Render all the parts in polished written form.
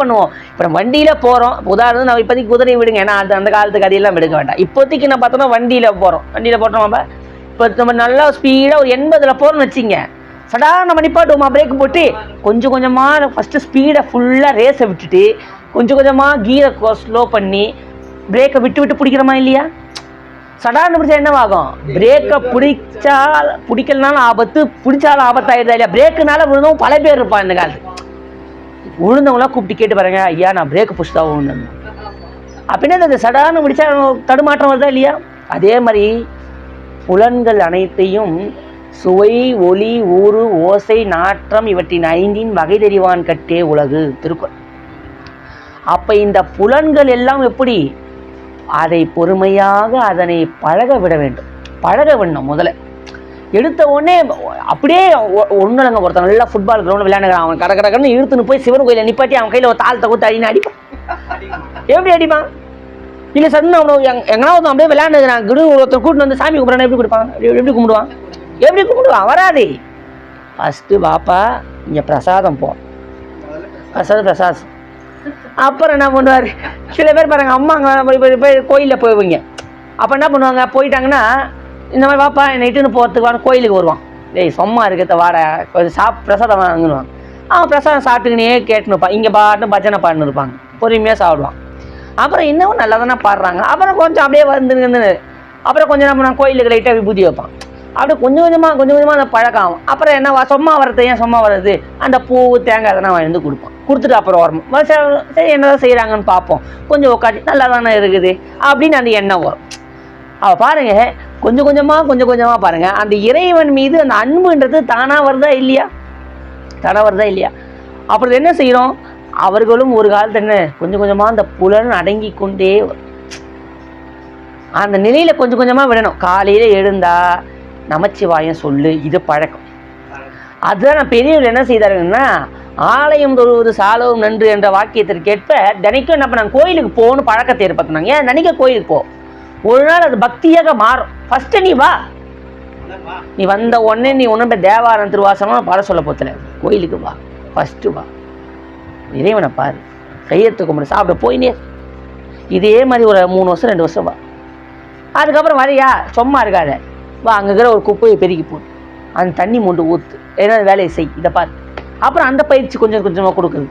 பண்ணுவோம். இப்போ நம்ம வண்டியில போறோம். உதாரணம் நம்ம இப்போதைக்கு குதிரை விடுங்க, ஏன்னா அது அந்த காலத்து கதையெல்லாம் எடுக்க வேண்டாம். இப்போதைக்கு நான் பார்த்தோம்னா வண்டியில போறோம். வண்டியில போட்டோம் நம்ம இப்போ நம்ம நல்லா ஸ்பீடாக ஒரு 80ல் போகிறோம்னு வச்சுங்க, சடா நம்ம நிப்பாட்டுவோமா பிரேக் போட்டு கொஞ்சம் கொஞ்சமாக ஃபஸ்ட்டு ஸ்பீடை ஃபுல்லாக ரேஸை விட்டுட்டு கொஞ்சம் கொஞ்சமாக கீரை ஸ்லோ பண்ணி பிரேக்கை விட்டு விட்டு பிடிக்கிறோமா இல்லையா? சடான்னு பிடிச்சா என்னவாகும்? பிரேக்கை பிடிக்கலனாலும் ஆபத்து, பிடிச்சாலும் ஆபத்தாயிடுதா இல்லையா? பிரேக்குனால விழுந்தவங்க பல பேர் இருப்பான் இந்த காலத்து. விழுந்தவங்களாம் கூப்பிட்டு கேட்டு பாருங்க, ஐயா நான் பிரேக்கை பிடிச்சதா விழுந்தேன் அப்படின்னா அந்த சடான்னு பிடிச்சா தடுமாற்றம் வருதா இல்லையா? அதே மாதிரி புலன்கள் அனைத்தையும் சுவை, ஒளி, ஊறு, ஓசை, நாற்றம் இவற்றின் 5 வகை தெரிவான் கட்டே உலகு திருக்குறள். அப்ப இந்த புலன்கள் எல்லாம் எப்படி? அதை பொறுமையாக அதனை பழக விட வேண்டும். பழக விடணும். முதல்ல எடுத்த உடனே அப்படியே ஒன்றும் இல்லைங்க, ஒருத்தன் நல்லா ஃபுட்பால் கிரவுண்ட் விளையாடுறான், அவன் கடற்கடன்னு இழுத்துன்னு போய் சிவன் கோயிலை நிப்பாட்டி அவன் கையில் ஒரு தாளத்தை கொடுத்து அடின்னு அடிப்பான். எப்படி அடிப்பான்? இல்லை சன்னு அவனை எங்கன்னா ஒருத்தன் அப்படியே விளையாண்டுக்கிறான், குரு ஒருத்தர் கூட்டின்னு வந்து சாமி கும்பிட்றான், எப்படி கொடுப்பான்? எப்படி கும்பிடுவான்? எப்படி கும்பிடுவான்? வராது. ஃபஸ்ட்டு பாப்பா இங்கே பிரசாதம் போ, பிரசாதம். அப்புறம் என்ன பண்ணுவார்? சில பேர் பாருங்க, அம்மா அங்கே போய் கோயிலில் போய்வீங்க, அப்போ என்ன பண்ணுவாங்க? போயிட்டாங்கன்னா இந்த மாதிரி பாப்பா என்னை இட்டுன்னு போகிறதுக்கு வாங்க கோயிலுக்கு வருவான். டேய் சும்மா இருக்கிறத வாட கொஞ்சம் பிரசாதம் வாங்கிடுவாங்க. அவன் பிரசாதம் சாப்பிட்டுக்கினே கேட்டுன்னு இருப்பான். இங்கே பாட்டுன்னு பஜனை பாடுன்னு இருப்பாங்க, பொறுமையாக சாப்பிடுவான். அப்புறம் இன்னும் நல்லா தானே பாடுறாங்க. அப்புறம் கொஞ்சம் அப்படியே வந்துன்னு அப்புறம் கொஞ்சம் நம்ம கோயிலுக்கு லைட்டாக விபூதி வைப்பான். அப்படியே கொஞ்சம் கொஞ்சமாக அந்த பழக்கம் ஆகும். அப்புறம் என்ன சும்மா வர்றது, ஏன் சும்மா வர்றது? அந்த பூ தேங்காய் அதெல்லாம் வாங்கி கொடுப்பான். கொடுத்துட்டு அப்புறம் வரணும். சரி என்னதான் செய்கிறாங்கன்னு பார்ப்போம், கொஞ்சம் உட்காந்து நல்லா தானே இருக்குது அப்படின்னு அந்த எண்ணம் வரும். அவள் பாருங்க, கொஞ்சம் கொஞ்சமாக பாருங்க, அந்த இறைவன் மீது அந்த அன்புன்றது தானாக வருதா இல்லையா? அப்புறம் என்ன செய்கிறோம்? அவர்களும் ஒரு காலத்து என்ன கொஞ்சம் கொஞ்சமாக அந்த புலன் அடங்கி கொண்டே வரும். அந்த நிலையில கொஞ்சம் கொஞ்சமாக விடணும். காலையில் எழுந்தா நமச்சிவாயம் சொல்லு, இது பழக்கம். அதுதான் நான் பெரியவர்கள் என்ன செய்தாருங்கன்னா, ஆலயம் தொழுவது சாலவும் நன்று என்ற வாக்கியத்திற்கேற்ப தினைக்கும் என்ன பண்ணாங்க? கோயிலுக்கு போகணும் பழக்கத்தை ஏற்படுத்தினாங்க. ஏன் தினைக்க கோயிலுக்கு போ, ஒரு நாள் அது பக்தியாக மாறும். ஃபஸ்ட்டு நீ வா, நீ வந்த உடனே நீ ஒன்றும் தேவாரம் திருவாசனம் பாட சொல்ல போத்தல, கோயிலுக்கு வா, ஃபஸ்ட்டு வா, இறைவனை பாரு, கையெழுத்து கும்பிடு, சாப்பிட போயினே. இதே மாதிரி ஒரு 3 வருஷம் 2 வருஷம் வா. அதுக்கப்புறம் வரையா சும்மா இருக்காத, வா அங்கே இருக்கிற ஒரு குப்பையை பெருக்கி போடு, அந்த தண்ணி மூண்டு ஊற்று, ஏன்னா வேலையை செய், இதை பாரு. அப்புறம் அந்த பயிற்சி கொஞ்சம் கொஞ்சமாக கொடுக்குது.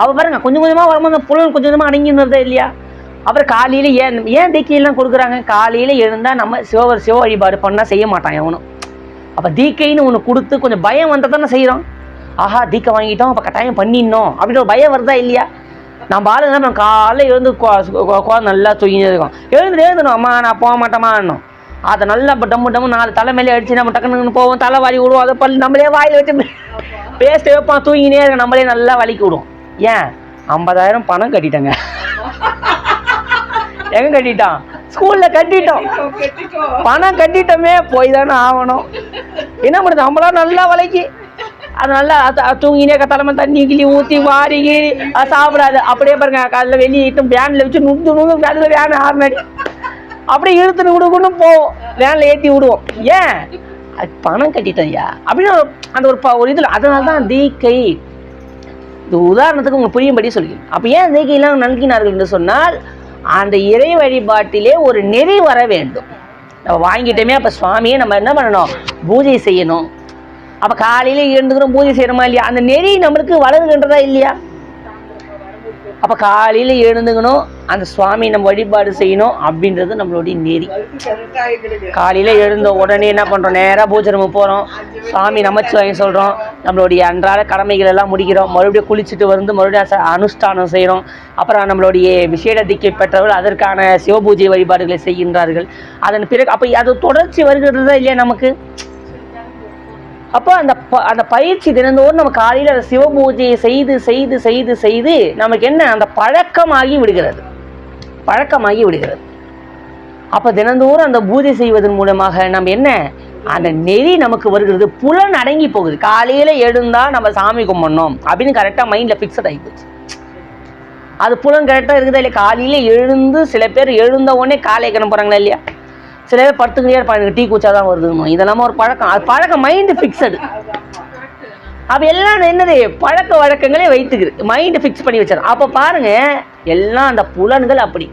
அவள் பாருங்க கொஞ்சம் கொஞ்சமாக வரும்போது அந்த புலன் கொஞ்சம் கொஞ்சமாக அடங்கினதா இல்லையா? அப்புறம் காலையில் ஏன் தீக்கையெல்லாம் கொடுக்குறாங்க? காலையில் எழுந்தால் நம்ம சிவ வழிபாடு பண்ணால் செய்ய மாட்டான் எவனும். அப்போ தீக்கைன்னு ஒன்று கொடுத்து கொஞ்சம் பயம் வந்தால் தானே செய்கிறோம். ஆஹா தீக்கை வாங்கிட்டோம், அப்போ கட்டாயம் பண்ணிடணும் அப்படின்ற ஒரு பயம் வருதா இல்லையா? நம்ம ஆளுங்க நம்ம காலையில் எழுந்து குழந்தை நல்லா தூங்கினே இருக்கோம், எழுந்துடும் அம்மா நான் போக மாட்டோமான்னும். அதை நல்லா இப்போ டம்மு 4 தலைமையிலே அடித்து நம்ம டக்குன்னு போவோம், தலை வாரி விடுவோம், அதை பல் நம்மளே வாயில் வச்சு பேஸ்ட் வைப்பான், தூங்கினே இருக்க, நம்மளே நல்லா வலிக்கு விடுவோம். ஏன்? 50,000 பணம் கட்டிட்டேங்க. எங்கே கட்டிட்டான்? ஸ்கூலில் கட்டிட்டோம், பணம் கட்டிட்டோமே, போய் தானே ஆகணும். என்ன பண்ணுது? நம்மளாம் நல்லா வலிக்கு, அது நல்லா தூங்கினே தலைமை தண்ணி கிளி ஊற்றி வாரி கீறி அது சாப்பிடாது. அப்படியே பாருங்க காலையில் வெளியிட்டு வேனில் வச்சு நுந்து அதில் வேன் ஆறுனடி அப்படியே இழுத்துன்னு விடுக்கணும் போவோம், வேனில் ஏற்றி விடுவோம். ஏன்? அது பணம் கட்டிட்டோம் ஐயா அப்படின்னு அந்த ஒரு இதில். அதனால தான் தீக்கை. இது உதாரணத்துக்கு உங்களுக்கு புரியும்படி சொல்லிக்கணும். அப்போ ஏன் தீக்கையெல்லாம் நல்கினார்கள் என்று சொன்னால், அந்த இறை வழிபாட்டிலே ஒரு நெறி வர வேண்டும். நம்ம வாங்கிட்டோமே, அப்போ சுவாமியை நம்ம என்ன பண்ணணும்? பூஜை செய்யணும். அப்போ காலையில் எழுந்துக்கிறோம், பூஜை செய்யணுமா இல்லையா? அந்த நெறி நம்மளுக்கு வளருகின்றதா இல்லையா? அப்போ காலையில் எழுந்துக்கணும், அந்த சுவாமி நம்ம வழிபாடு செய்யணும் அப்படின்றது நம்மளுடைய நெறி. காலையில் எழுந்த உடனே என்ன பண்ணுறோம்? நேராக பூஜை ரூமுக்கு போகிறோம், சுவாமி நமச்சிவாயம் சொல்கிறோம், நம்மளுடைய அன்றாட கடமைகள் எல்லாம் முடிக்கிறோம், மறுபடியும் குளிச்சுட்டு வந்து மறுபடியும் அனுஷ்டானம் செய்கிறோம். அப்புறம் நம்மளுடைய விசேட தீக்கை பெற்றவர்கள் அதற்கான சிவபூஜை வழிபாடுகளை செய்கின்றார்கள். அதன் பிறகு அப்போ அது தொடர்ச்சி வருகிறதா இல்லையா நமக்கு? அப்போ அந்த பயிற்சி தினந்தோறும் நம்ம காலையில் அந்த சிவபூஜையை செய்து செய்து செய்து செய்து நமக்கு என்ன அந்த பழக்கமாகி விடுகிறது. அப்போ தினந்தோறும் அந்த பூஜை செய்வதன் மூலமாக நம்ம என்ன அந்த நெறி நமக்கு வருகிறது, புலன் அடங்கி போகுது. காலையில் எழுந்தால் நம்ம சாமி கும்பிடணும் அப்படின்னு கரெக்டாக மைண்டில் ஃபிக்ஸட் ஆகி போச்சு. அது புலன் கரெக்டாக இருக்குதா இல்லையா? காலையில் எழுந்து சில பேர் எழுந்த உடனே காலை கிளம்புறாங்களா இல்லையா? சில பேர் படுத்துக்கிட்டே இருப்பாங்க, டீ குச்சா தான் வருதுன்னு. இதெல்லாம ஒரு பழக்கம், அது பழக்கம் மைண்டு ஃபிக்ஸடு. அப்போ எல்லாம் என்னது பழக்க வழக்கங்களே வைத்துக்குது, மைண்டு ஃபிக்ஸ் பண்ணி வச்சிடும். அப்போ பாருங்க எல்லாம் அந்த புலன்கள் அப்படி